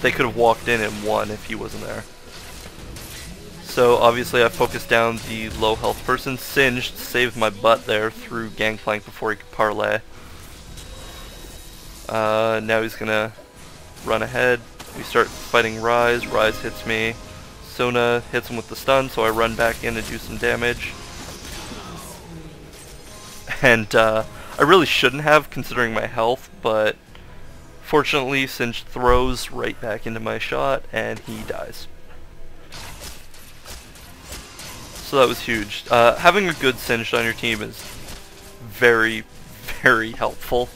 they could have walked in and won if he wasn't there. So obviously I focused down the low health person. Singed saved my butt there through Gangplank before he could parlay. Now he's gonna run ahead. We start fighting Rise. Rise hits me. Sona hits him with the stun, so I run back in and do some damage. And I really shouldn't have, considering my health, but fortunately Singed throws right back into my shot and he dies. So that was huge. Having a good Singed on your team is very, very helpful.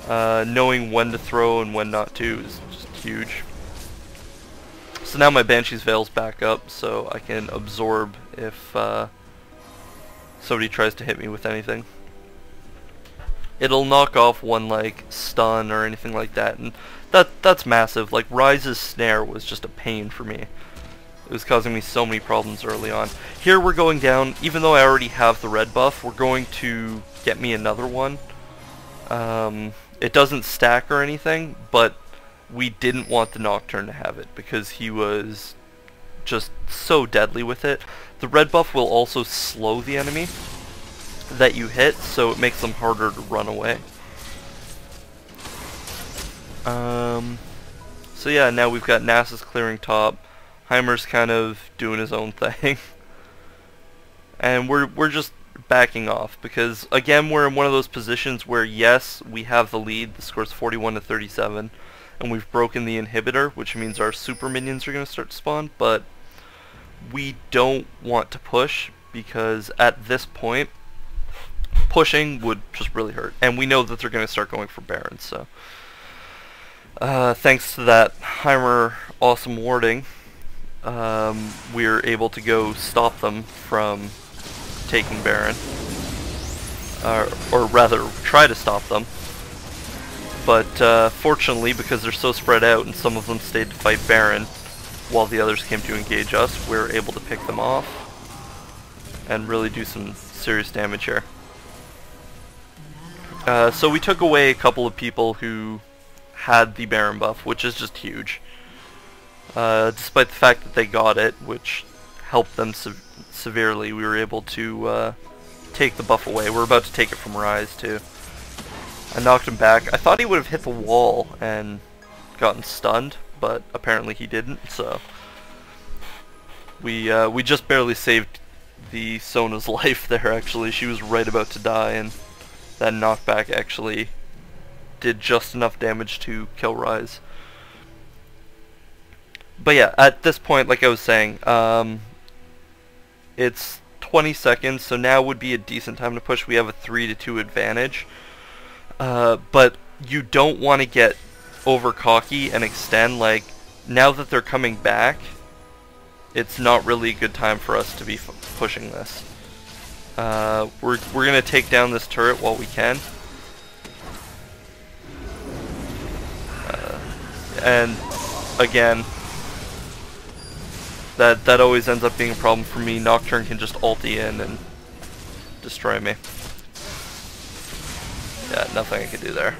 Knowing when to throw and when not to is just huge. So now my Banshee's Veil's back up, so I can absorb if somebody tries to hit me with anything. It'll knock off one like stun or anything like that, and that's massive. Like Rise's snare was just a pain for me. It was causing me so many problems early on. Here we're going down, even though I already have the red buff, we're going to get me another one. It doesn't stack or anything, but we didn't want the Nocturne to have it because he was just so deadly with it. The red buff will also slow the enemy that you hit, so it makes them harder to run away. So yeah, now we've got Nasus clearing top. Heimer's kind of doing his own thing. And we're just backing off because again we're in one of those positions where yes, we have the lead. The score's 41-37 and we've broken the inhibitor, which means our super minions are going to start to spawn, but we don't want to push because at this point pushing would just really hurt, and we know that they're going to start going for Barons. So thanks to that Heimer awesome warding, we're able to go stop them from taking Baron, or rather try to stop them. But fortunately, because they're so spread out and some of them stayed to fight Baron while the others came to engage us, we're able to pick them off and really do some serious damage here. So we took away a couple of people who had the Baron buff, which is just huge. Despite the fact that they got it, which helped them severely, we were able to take the buff away. We're about to take it from Rise too. I knocked him back. I thought he would have hit the wall and gotten stunned, but apparently he didn't, so we just barely saved the Sona's life there actually. She was right about to die, and that knockback actually did just enough damage to kill Rise. But yeah, at this point, like I was saying, it's 20 seconds, so now would be a decent time to push. We have a 3-2 advantage. But you don't want to get over cocky and extend. Like, now that they're coming back, it's not really a good time for us to be pushing this. We're gonna take down this turret while we can. And again, that always ends up being a problem for me. Nocturne can just ulti in and destroy me. Yeah, nothing I can do there.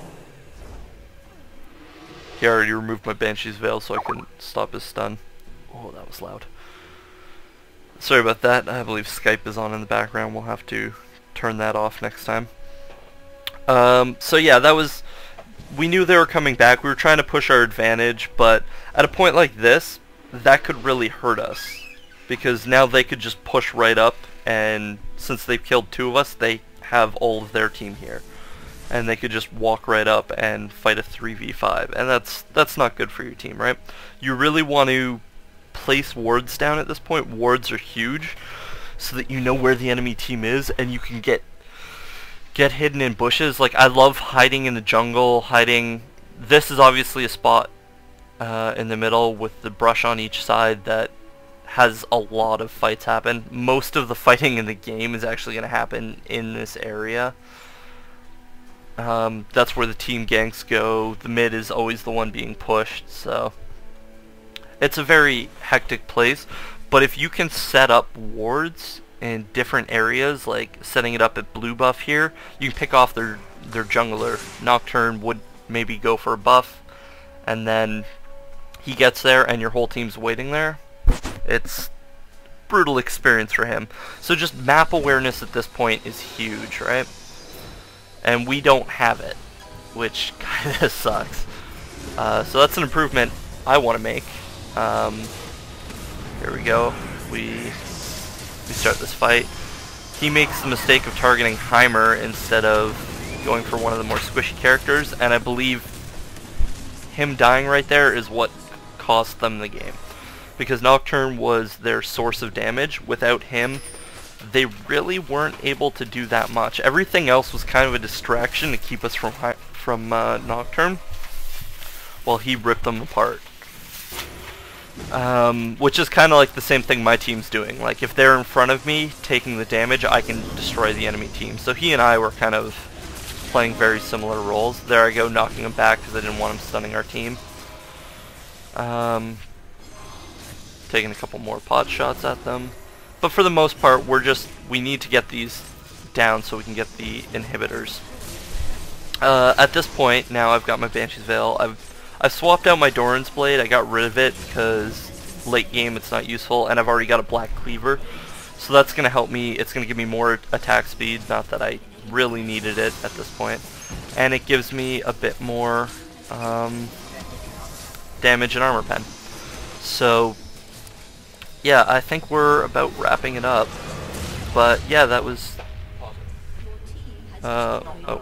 He already removed my Banshee's Veil so I couldn't stop his stun. Oh, that was loud. Sorry about that. I believe Skype is on in the background. We'll have to turn that off next time. So yeah, that was... We knew they were coming back. We were trying to push our advantage, but at a point like this, that could really hurt us. Because now they could just push right up, and since they've killed 2 of us, they have all of their team here. And they could just walk right up and fight a 3v5, and that's not good for your team, right? You really want to place wards down at this point. Wards are huge, so that you know where the enemy team is, and you can get hidden in bushes. Like, I love hiding in the jungle, hiding... This is obviously a spot in the middle with the brush on each side that has a lot of fights happen. Most of the fighting in the game is actually going to happen in this area. That's where the team ganks go. The mid is always the one being pushed, so it's a very hectic place. But if you can set up wards in different areas, like setting it up at blue buff here, you can pick off their jungler. Nocturne would maybe go for a buff, and then he gets there and your whole team's waiting there, it's brutal experience for him. So just map awareness at this point is huge, right? And we don't have it, which kind of sucks. So that's an improvement I want to make. Here we go. We start this fight. He makes the mistake of targeting Heimer instead of going for one of the more squishy characters, and I believe him dying right there is what cost them the game. Because Nocturne was their source of damage. Without him, they really weren't able to do that much. Everything else was kind of a distraction to keep us from Nocturne, while he ripped them apart. Which is kind of like the same thing my team's doing. Like, if they're in front of me taking the damage, I can destroy the enemy team. So he and I were kind of playing very similar roles. There I go, knocking him back because I didn't want him stunning our team. Taking a couple more pot shots at them. But for the most part, we need to get these down so we can get the inhibitors. At this point, now I've got my Banshee's Veil. I've swapped out my Doran's Blade. I got rid of it because late game it's not useful, and I've already got a Black Cleaver. So that's going to help me. It's going to give me more attack speed, not that I really needed it at this point. And it gives me a bit more damage and armor pen. So yeah, I think we're about wrapping it up. But yeah, that was... oh,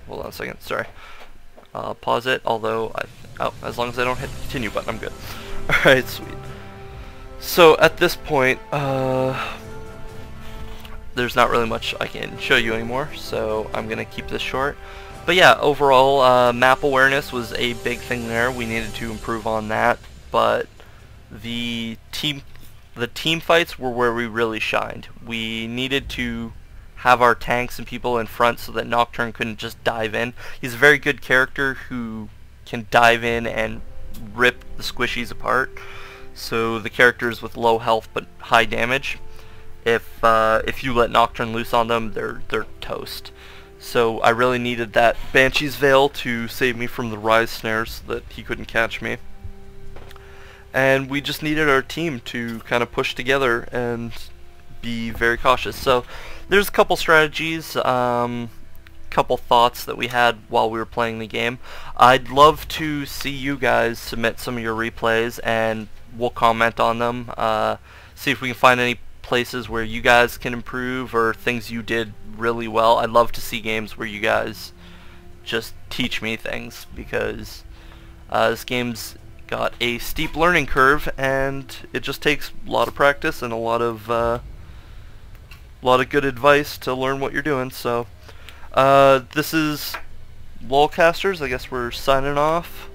hold on a second, sorry. Pause it, although as long as I don't hit the continue button, I'm good. Alright, sweet. So at this point, there's not really much I can show you anymore, so I'm gonna keep this short. But yeah, overall, map awareness was a big thing there. We needed to improve on that, but the team fights were where we really shined. We needed to have our tanks and people in front so that Nocturne couldn't just dive in. He's a very good character who can dive in and rip the squishies apart. So the characters with low health but high damage, if you let Nocturne loose on them, they're toast. So I really needed that Banshee's Veil to save me from the Rise snares so that he couldn't catch me. And we just needed our team to kind of push together and be very cautious. So there's a couple strategies, couple thoughts that we had while we were playing the game. I'd love to see you guys submit some of your replays and we'll comment on them. See if we can find any places where you guys can improve or things you did really well. I'd love to see games where you guys just teach me things, because this game's got a steep learning curve and it just takes a lot of practice and a lot of good advice to learn what you're doing. So this is LoLCasters. I guess we're signing off,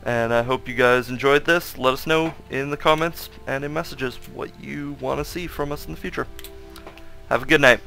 and I hope you guys enjoyed this. Let us know in the comments and in messages what you want to see from us in the future. Have a good night.